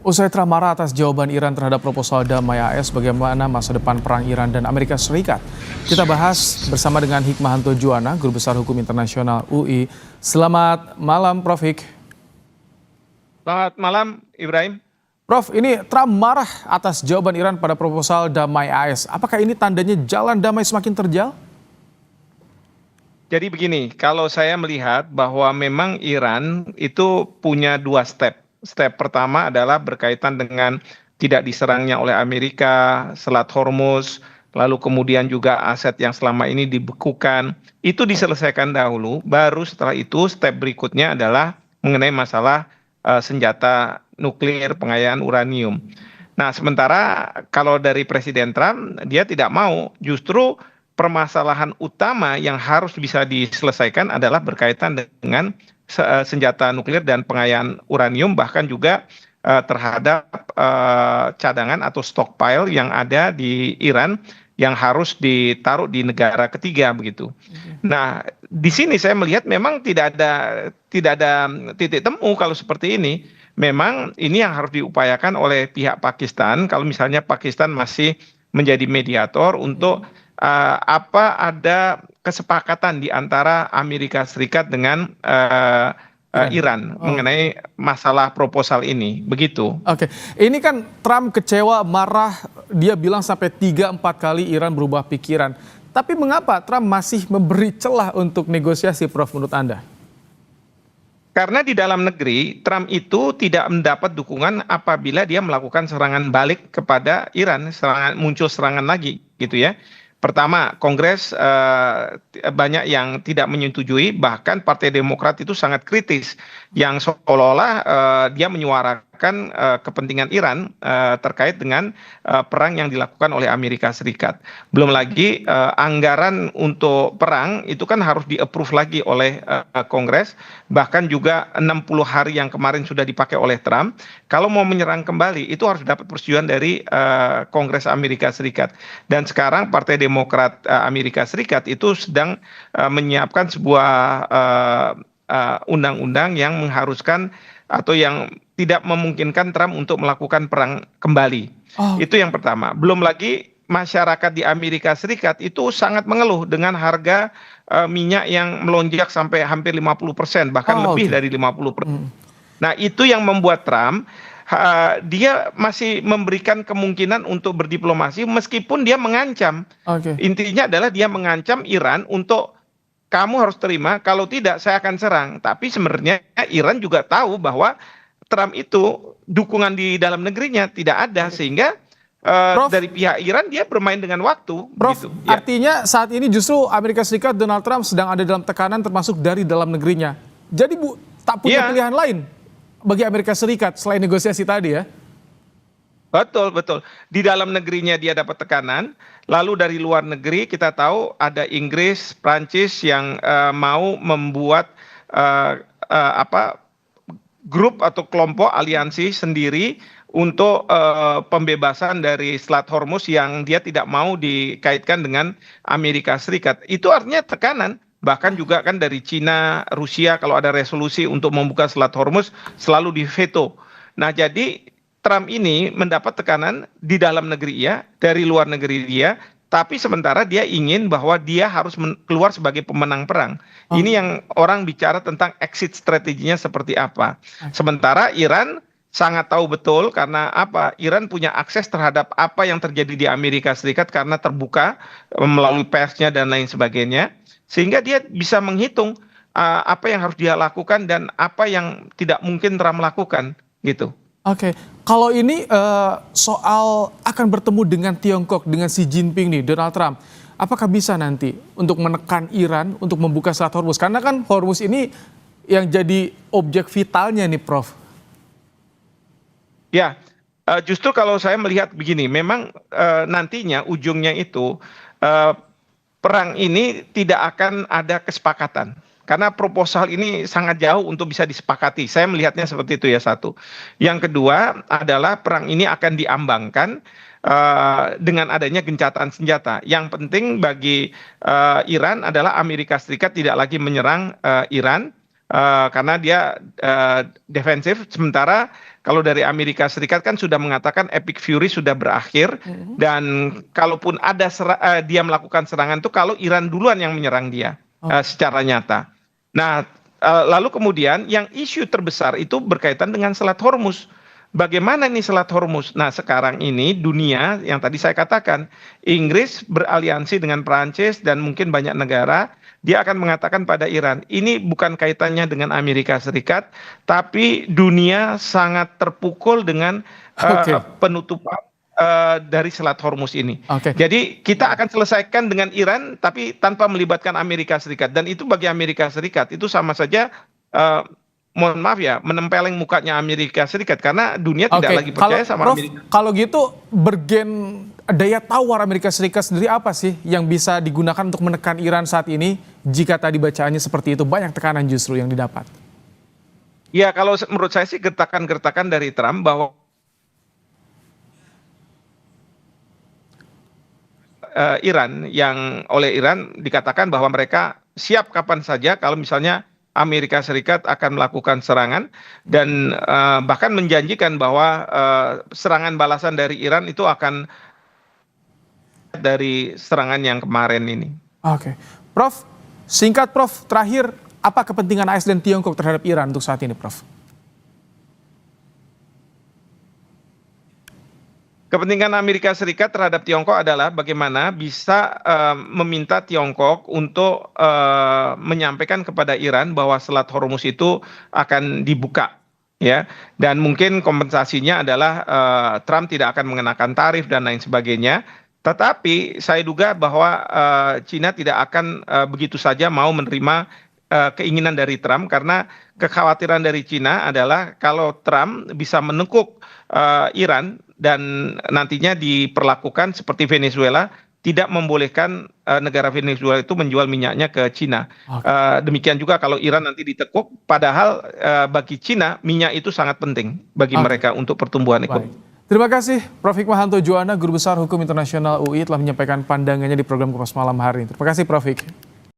Usai Trump marah atas jawaban Iran terhadap proposal damai AS, bagaimana masa depan perang Iran dan Amerika Serikat? Kita bahas bersama dengan Hikmahanto Juwana, Guru Besar Hukum Internasional UI. Selamat malam, Prof. Hik. Selamat malam, Ibrahim. Prof, ini Trump marah atas jawaban Iran pada proposal damai AS. Apakah ini tandanya jalan damai semakin terjal? Jadi begini, kalau saya melihat bahwa memang Iran itu punya dua step. Step pertama adalah berkaitan dengan tidak diserangnya oleh Amerika, Selat Hormuz, lalu kemudian juga aset yang selama ini dibekukan. Itu diselesaikan dahulu, baru setelah itu step berikutnya adalah mengenai masalah senjata nuklir, pengayaan uranium. Nah, sementara kalau dari Presiden Trump, dia tidak mau, justru permasalahan utama yang harus bisa diselesaikan adalah berkaitan dengan senjata nuklir dan pengayaan uranium, bahkan juga terhadap cadangan atau stockpile yang ada di Iran yang harus ditaruh di negara ketiga begitu. Nah, di sini saya melihat memang tidak ada titik temu kalau seperti ini. Memang ini yang harus diupayakan oleh pihak Pakistan. Kalau misalnya Pakistan masih menjadi mediator untuk apa ada kesepakatan di antara Amerika Serikat dengan Iran mengenai masalah proposal ini, begitu. Oke, ini kan Trump kecewa, marah, dia bilang sampai 3-4 kali Iran berubah pikiran. Tapi mengapa Trump masih memberi celah untuk negosiasi, Prof, menurut Anda? Karena di dalam negeri, Trump itu tidak mendapat dukungan apabila dia melakukan serangan balik kepada Iran, muncul serangan lagi, gitu ya. Pertama, Kongres banyak yang tidak menyetujui, bahkan Partai Demokrat itu sangat kritis, yang seolah-olah dia menyuarakan kepentingan Iran terkait dengan perang yang dilakukan oleh Amerika Serikat. Belum lagi anggaran untuk perang itu kan harus di-approve lagi oleh Kongres, bahkan juga 60 hari yang kemarin sudah dipakai oleh Trump. Kalau mau menyerang kembali, itu harus dapat persetujuan dari Kongres Amerika Serikat. Dan sekarang Partai Demokrat Amerika Serikat itu sedang menyiapkan sebuah undang-undang yang mengharuskan atau yang tidak memungkinkan Trump untuk melakukan perang kembali. Itu yang pertama. Belum lagi masyarakat di Amerika Serikat itu sangat mengeluh dengan harga minyak yang melonjak sampai hampir 50%, bahkan lebih dari 50%. Nah, itu yang membuat Trump dia masih memberikan kemungkinan untuk berdiplomasi meskipun dia mengancam. Intinya adalah dia mengancam Iran untuk kamu harus terima, kalau tidak saya akan serang. Tapi sebenarnya Iran juga tahu bahwa Trump itu dukungan di dalam negerinya tidak ada, sehingga Prof, dari pihak Iran dia bermain dengan waktu. Prof, gitu. Artinya saat ini justru Amerika Serikat, Donald Trump sedang ada dalam tekanan termasuk dari dalam negerinya. Jadi tak punya pilihan lain bagi Amerika Serikat selain negosiasi tadi ya? Betul, betul. Di dalam negerinya dia dapat tekanan, lalu dari luar negeri kita tahu ada Inggris, Prancis yang mau membuat grup atau kelompok aliansi sendiri untuk pembebasan dari Selat Hormuz yang dia tidak mau dikaitkan dengan Amerika Serikat. Itu artinya tekanan. Bahkan juga kan dari Cina, Rusia kalau ada resolusi untuk membuka Selat Hormuz selalu diveto. Nah, jadi Trump ini mendapat tekanan di dalam negeri dia, dari luar negeri dia, tapi sementara dia ingin bahwa dia harus keluar sebagai pemenang perang. Ini yang orang bicara tentang exit strateginya seperti apa. Sementara Iran sangat tahu betul karena apa? Iran punya akses terhadap apa yang terjadi di Amerika Serikat karena terbuka melalui persnya dan lain sebagainya. Sehingga dia bisa menghitung apa yang harus dia lakukan dan apa yang tidak mungkin Trump lakukan gitu. Oke, kalau ini soal akan bertemu dengan Tiongkok, dengan Xi Jinping nih, Donald Trump, apakah bisa nanti untuk menekan Iran untuk membuka Selat Hormuz? Karena kan Hormuz ini yang jadi objek vitalnya nih, Prof. Ya, justru kalau saya melihat begini, memang nantinya ujungnya itu perang ini tidak akan ada kesepakatan. Karena proposal ini sangat jauh untuk bisa disepakati. Saya melihatnya seperti itu ya, satu. Yang kedua adalah perang ini akan diambangkan dengan adanya gencatan senjata. Yang penting bagi Iran adalah Amerika Serikat tidak lagi menyerang Iran. karena dia defensif. Sementara kalau dari Amerika Serikat kan sudah mengatakan Epic Fury sudah berakhir, dan kalaupun ada dia melakukan serangan itu kalau Iran duluan yang menyerang dia secara nyata. Nah, lalu kemudian yang isu terbesar itu berkaitan dengan Selat Hormuz. Bagaimana nih Selat Hormuz? Nah, sekarang ini dunia yang tadi saya katakan, Inggris beraliansi dengan Prancis dan mungkin banyak negara, dia akan mengatakan pada Iran, ini bukan kaitannya dengan Amerika Serikat, tapi dunia sangat terpukul dengan penutupan dari Selat Hormuz ini. Jadi kita akan selesaikan dengan Iran, tapi tanpa melibatkan Amerika Serikat. Dan itu bagi Amerika Serikat itu sama saja, mohon maaf ya, menempeleng mukanya Amerika Serikat, karena dunia tidak lagi percaya sama Prof, Amerika. Kalau gitu, daya tawar Amerika Serikat sendiri apa sih yang bisa digunakan untuk menekan Iran saat ini? Jika tadi bacaannya seperti itu, banyak tekanan justru yang didapat. Ya, kalau menurut saya sih gertakan-gertakan dari Trump bahwa Iran, yang oleh Iran dikatakan bahwa mereka siap kapan saja kalau misalnya Amerika Serikat akan melakukan serangan, dan bahkan menjanjikan bahwa serangan balasan dari Iran itu akan dari serangan yang kemarin ini. Prof, singkat Prof, terakhir apa kepentingan AS dan Tiongkok terhadap Iran untuk saat ini, Prof? Kepentingan Amerika Serikat terhadap Tiongkok adalah bagaimana bisa meminta Tiongkok untuk menyampaikan kepada Iran bahwa Selat Hormuz itu akan dibuka, ya. Dan mungkin kompensasinya adalah Trump tidak akan mengenakan tarif dan lain sebagainya. Tetapi saya duga bahwa Cina tidak akan begitu saja mau menerima keinginan dari Trump, karena kekhawatiran dari Cina adalah kalau Trump bisa menekuk Iran dan nantinya diperlakukan seperti Venezuela, tidak membolehkan negara Venezuela itu menjual minyaknya ke Cina. Demikian juga kalau Iran nanti ditekuk, padahal bagi Cina minyak itu sangat penting bagi mereka untuk pertumbuhan ekonomi. Terima kasih Prof. Hikmahanto Juwana, Guru Besar Hukum Internasional UI, telah menyampaikan pandangannya di program Kompas Malam hari ini. Terima kasih Prof.